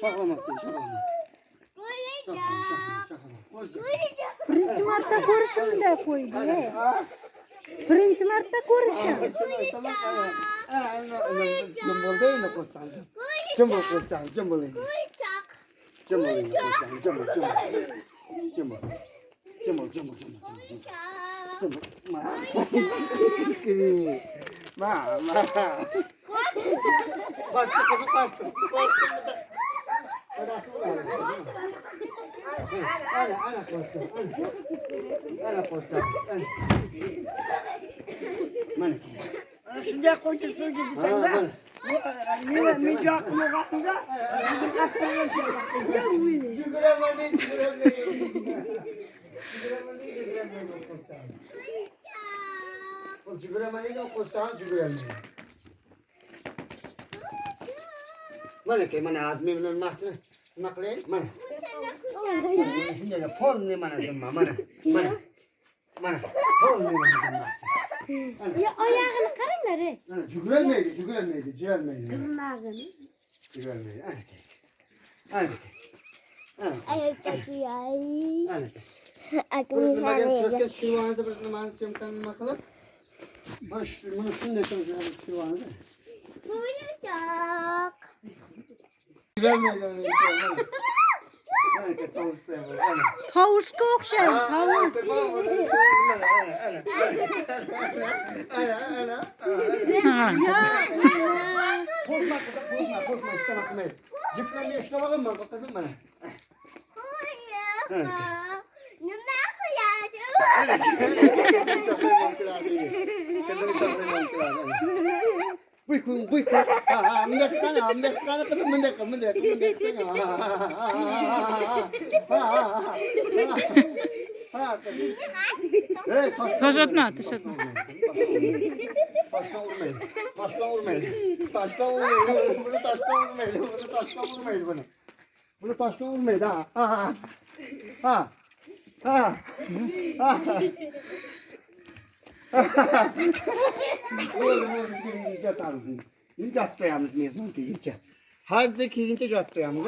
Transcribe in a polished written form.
Şaklamasın, şaklama. Birinchi marta ko'rishimda qo'ydi. Birinchi marta ko'rishim. Sudah koyduk sudah di sana. Mijak mukanya. Mana kayak mana azmi benar mas maklen mana? Sini ada phone ni mana semua mana mana phone ni mana mas? Ya oyog'ini qaranglar. Juguranmaydi, juguranmaydi. Tirnog'ini. Juguranmaydi. Ana. Ayoq takuyay. Ana. Akım Bagaimana sarı. sözde çuvanızı bir zaman simkan makalım. Bunu şunu konuşalım çuvanızı. Buyuracak. Juguranmaydi öyle bir şey. Ana tavus da var. Havuzga o'xshaydi, havuz. Korkma işte bakmayın. Ciplerini işlemelim mi kızım bana? Nima qilyapsiz? Buyurun. Mendekkan kızım mendek. Taş atma. Taştan vurmayın. Bunu taştan vurmayın ha. İnce attayamız mezun ki ince. Hazır ki ince attayamız.